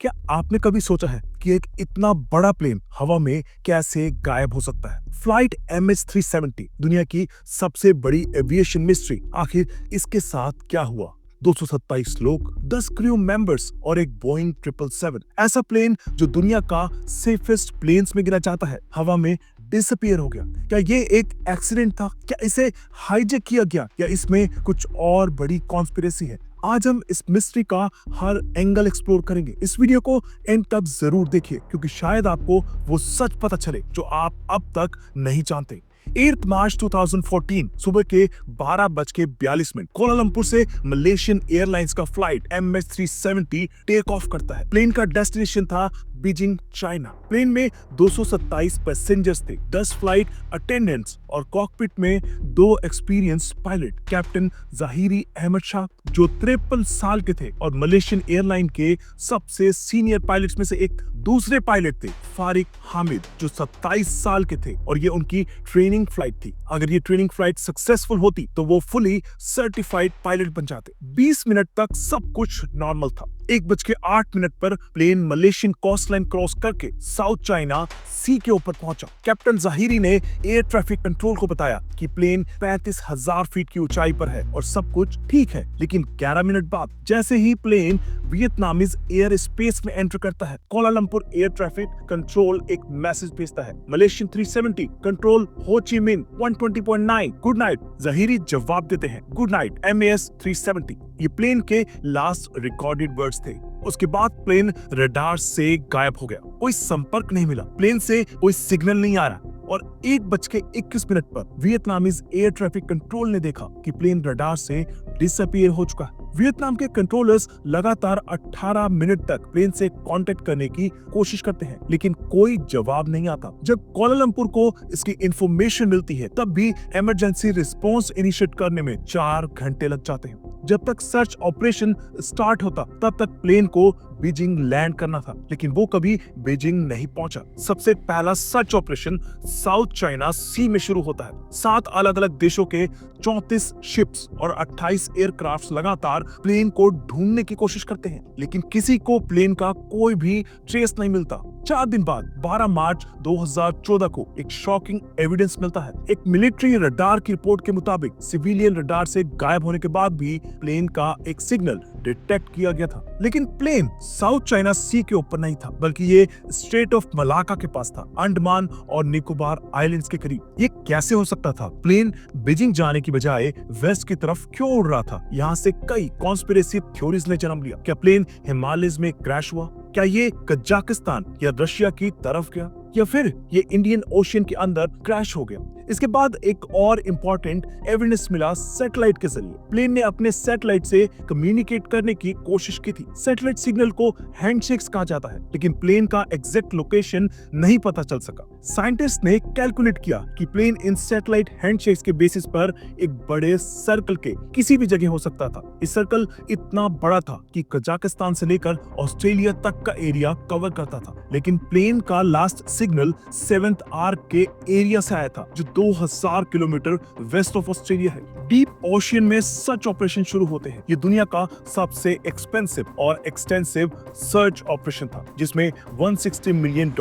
क्या आपने कभी सोचा है कि एक इतना बड़ा प्लेन हवा में कैसे गायब हो सकता है? फ्लाइट MH370 दुनिया की सबसे बड़ी एविएशन मिस्ट्री। आखिर इसके साथ क्या हुआ? 227 लोग, 10 क्रू मेंबर्स और एक बोइंग 777 ऐसा प्लेन जो दुनिया का सेफेस्ट प्लेन्स में गिना जाता है, हवा में डिसअपियर हो गया। क्या ये एक एक्सीडेंट था? क्या इसे हाईजैक किया गया या इसमें कुछ और बड़ी कॉन्स्पिरेसी है? आज हम इस मिस्ट्री का हर एंगल एक्सप्लोर करेंगे। इस वीडियो को एंड तक जरूर देखिए क्योंकि शायद आपको वो सच पता चले जो आप अब तक नहीं जानते। 8 मार्च 2014 सुबह के 12:42 कोलालंपुर से मलेशियन एयरलाइंस का फ्लाइट MH370 टेक ऑफ करता है। प्लेन का डेस्टिनेशन था बीजिंग, चाइना। प्लेन में 227 पैसेंजर्स थे, 10 फ्लाइट अटेंडेंट्स और कॉकपिट में 2 experience pilot, captain Zaheeri Ahmed Shah जो 53 साल के थे और मलेशियन एयरलाइन के सबसे सीनियर पायलट्स में से एक दूसरे पायलट थे फारिक हामिद जो 27 साल के थे और ये उनकी ट्रेनिंग फ्लाइट थी। अगर ये ट्रेनिंग फ्लाइट सक्सेसफुल होती तो वो फुली सर्टिफाइड पायलट बन जाते। 20 मिनट तक सब कुछ नॉर्मल था। 1:08 पर plane Malaysian coastline cross करके साउथ चाइना सी के ऊपर पहुंचा। कैप्टन जहीरी ने एयर ट्रैफिक कंट्रोल को बताया कि प्लेन 35,000 फीट की ऊंचाई पर है और सब कुछ ठीक है। लेकिन 11 मिनट बाद जैसे ही प्लेन वियतनामीज एयर स्पेस में एंटर करता है, कोलालंपुर एयर ट्रैफिक कंट्रोल एक मैसेज भेजता है, मलेशियन 370 कंट्रोल हो ची मिन 120.9 गुड नाइट। जहीरी जवाब देते हैं गुड नाइट MAS 370। ये प्लेन के लास्ट रिकॉर्डेड वर्ड्स थे। उसके बाद प्लेन रडार से गायब हो गया। कोई संपर्क नहीं मिला, प्लेन से कोई सिग्नल नहीं आ रहा और 1:21 पर वियतनामीज एयर ट्रैफिक कंट्रोल ने देखा कि प्लेन रडार से डिसअपियर हो चुका है। वियतनाम के कंट्रोलर्स लगातार 18 मिनट तक प्लेन से कांटेक्ट करने की कोशिश करते हैं लेकिन कोई जवाब नहीं आता। जब कोलालंपुर को इसकी इंफॉर्मेशन मिलती है तब भी इमरजेंसी रिस्पांस इनिशिएट करने में 4 घंटे लग जाते हैं। जब तक सर्च ऑपरेशन स्टार्ट होता तब तक प्लेन को बीजिंग लैंड करना था लेकिन वो कभी बीजिंग नहीं पहुंचा। सबसे पहला सर्च ऑपरेशन साउथ चाइना सी में शुरू होता है। 7 अलग अलग देशों के 34 शिप्स और 28 एयरक्राफ्ट लगातार प्लेन को ढूंढने की कोशिश करते हैं लेकिन किसी को प्लेन का कोई भी ट्रेस नहीं मिलता। 4 दिन बाद 12 मार्च 2014 को एक शॉकिंग एविडेंस मिलता है। एक मिलिट्री रडार की रिपोर्ट के मुताबिक सिविलियन रडार से गायब होने के बाद भी प्लेन का एक सिग्नल डिटेक्ट किया गया था लेकिन प्लेन साउथ चाइना सी के ऊपर नहीं था बल्कि ये स्ट्रेट ऑफ मलाका के पास था, अंडमान और निकोबार आइलैंड्स के करीब। ये कैसे हो सकता था? प्लेन बीजिंग जाने की बजाय वेस्ट की तरफ क्यों उड़ रहा था? यहाँ से कई कॉन्स्पिरेसी थ्योरीज ने जन्म लिया। क्या प्लेन हिमालयस में क्रैश हुआ? क्या ये कजाकिस्तान या रशिया की तरफ गया या फिर ये इंडियन ओशियन के अंदर क्रैश हो गया? इसके बाद एक और इम्पोर्टेंट एविडेंस मिला सैटेलाइट के जरिए। प्लेन ने अपने सैटेलाइट से कम्युनिकेट करने की कोशिश की थी। सैटेलाइट सिग्नल को हैंडशेक्स कहा जाता है लेकिन प्लेन का एग्जैक्ट लोकेशन नहीं पता चल सका। साइंटिस्ट ने कैलकुलेट किया कि प्लेन इन सैटेलाइट हैंडशेक्स के बेसिस पर एक बड़े सर्कल के किसी भी जगह हो सकता था। इस सर्कल इतना बड़ा था कि कजाकिस्तान से लेकर ऑस्ट्रेलिया तक का एरिया कवर करता था लेकिन प्लेन का लास्ट सिग्नल 7th आर्क के एरिया से आया था जो 2000 किलोमीटर वेस्ट ऑफ ऑस्ट्रेलिया है। डीप ओशियन में सर्च ऑपरेशन शुरू होते हैं। ये दुनिया का सबसे एक्सपेंसिव और एक्सटेंसिव सर्च ऑपरेशन था जिसमें $160 मिलियन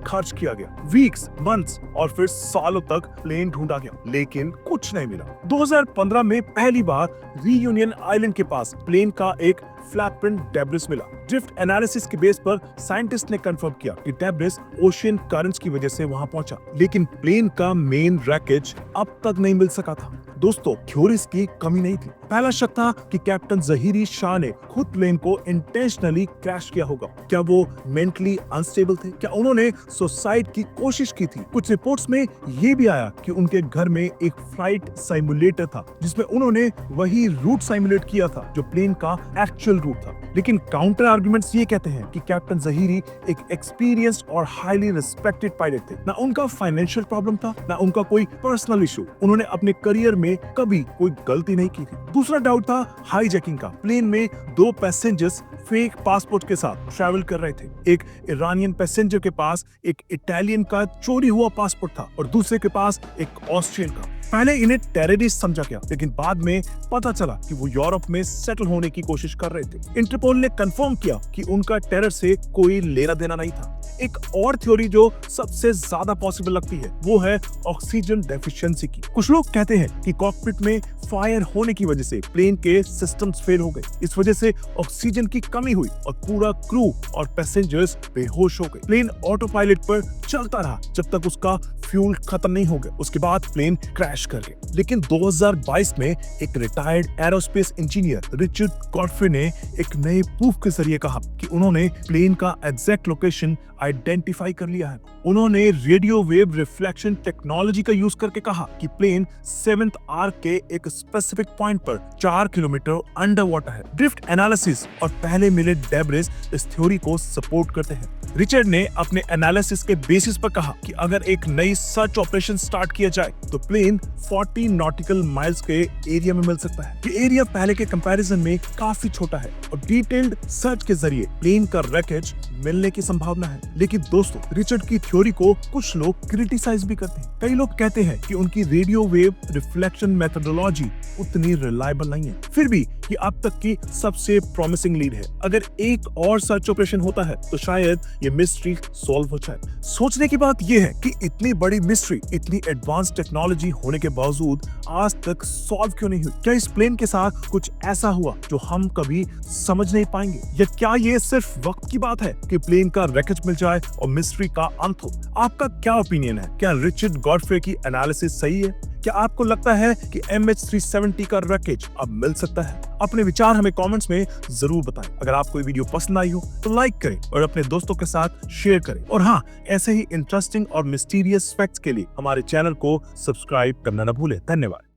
खर्च किया गया। वीक्स, मंथ्स और फिर सालों तक प्लेन ढूंढा गया लेकिन कुछ नहीं मिला। 2015 में पहली बार रीयूनियन आइलैंड के पास प्लेन का एक फ्लैट प्रिंट डेब्रिस मिला। ड्रिफ्ट एनालिसिस के बेस पर साइंटिस्ट ने कंफर्म किया कि डेब्रिस ओशियन करंट्स की वजह से वहां पहुंचा लेकिन प्लेन का मेन रैकेज अब तक नहीं मिल सका था। दोस्तों, थ्योरीज की कमी नहीं थी। पहला शक था कि कैप्टन जहीरी शाह ने खुद प्लेन को इंटेंशनली क्रैश किया होगा। क्या वो मेंटली अनस्टेबल थे? क्या उन्होंने सुसाइड की कोशिश की थी? कुछ रिपोर्ट्स में ये भी आया कि उनके घर में एक फ्लाइट सिमुलेटर था जिसमें उन्होंने वही रूट सिमुलेट किया था जो प्लेन का एक्चुअल रूट था। लेकिन काउंटर आर्गुमेंट्स ये कहते हैं कि कैप्टन जहीरी एक एक्सपीरियंस्ड और हाईली रिस्पेक्टेड पायलट थे। ना उनका फाइनेंशियल प्रॉब्लम था, ना उनका कोई पर्सनल इशू। उन्होंने अपने करियर में कभी कोई गलती नहीं की थी। दूसरा डाउट था हाईजैकिंग का। प्लेन में 2 पैसेंजर्स फेक पासपोर्ट के साथ ट्रैवल कर रहे थे। एक ईरानियन पैसेंजर के पास एक इटालियन का चोरी हुआ पासपोर्ट था और दूसरे के पास एक ऑस्ट्रियन का। पहले इन्हें टेररिस्ट समझा गया, लेकिन बाद में पता चला कि वो यूरोप में सेटल होने की कोशिश कर रहे थे। इंटरपोल ने कंफर्म किया कि उनका टेरर से कोई लेना देना नहीं था। एक और थ्योरी जो सबसे ज्यादा पॉसिबल लगती है वो है ऑक्सीजन डेफिशिएंसी की। कुछ लोग कहते हैं कि कॉकपिट में फायर होने की वजह से प्लेन के सिस्टम्स फेल हो गए। इस वजह से ऑक्सीजन की कमी हुई और पूरा क्रू और पैसेंजर्स बेहोश हो गए। प्लेन ऑटो पायलट पर चलता रहा जब तक उसका फ्यूल खत्म नहीं हो गया। उसके बाद प्लेन क्रैश कर गया। लेकिन 2022 में एक retired aerospace engineer Richard Godfrey ने एक नए प्रूफ के जरिए कहा कि उन्होंने प्लेन का एग्जैक्ट लोकेशन आइडेंटिफाई कर लिया है। उन्होंने रेडियो वेव रिफ्लेक्शन टेक्नोलॉजी का यूज करके कहा कि प्लेन 7th आर्क के एक स्पेसिफिक पॉइंट पर 4 किलोमीटर अंडर वाटर है। ड्रिफ्ट एनालिसिस और पहले मिले डेब्रिस इस थ्योरी को सपोर्ट करते हैं। रिचर्ड ने अपने एनालिसिस के बेसिस पर कहा कि अगर एक नई सर्च ऑपरेशन स्टार्ट किया जाए तो प्लेन 40 नॉटिकल माइल्स के एरिया में मिल सकता है। ये एरिया पहले के कंपैरिजन में काफी छोटा है और डिटेल्ड सर्च के जरिए प्लेन का रैकेज मिलने की संभावना है। लेकिन दोस्तों, रिचर्ड की थ्योरी को कुछ लोग क्रिटिसाइज भी करते हैं। कई लोग कहते हैं कि उनकी रेडियो वेव रिफ्लेक्शन मेथोडोलॉजी उतनी रिलायबल नहीं है। फिर भी ये अब तक की सबसे प्रॉमिसिंग लीड है। अगर एक और सर्च ऑपरेशन होता है तो शायद ये मिस्ट्री सॉल्व हो जाए। सोचने की बात यह है कि इतनी बड़ी मिस्ट्री, इतनी एडवांस टेक्नोलॉजी होने के बावजूद आज तक सॉल्व क्यों नहीं हुई? क्या इस प्लेन के साथ कुछ ऐसा हुआ जो हम कभी समझ नहीं पाएंगे, या क्या ये सिर्फ वक्त की बात है कि प्लेन का रैकेज मिल जाए और मिस्ट्री का अंत हो? आपका क्या ओपिनियन है? क्या रिचर्ड गॉडफ्रे की एनालिसिस सही है? क्या आपको लगता है कि MH370 का रैकेज अब मिल सकता है? अपने विचार हमें कमेंट्स में जरूर बताएं। अगर आपको ये वीडियो पसंद आई हो तो लाइक करें और अपने दोस्तों के साथ शेयर करें। और हाँ, ऐसे ही इंटरेस्टिंग और मिस्टीरियस फैक्ट्स के लिए हमारे चैनल को सब्सक्राइब करना न भूलें। धन्यवाद।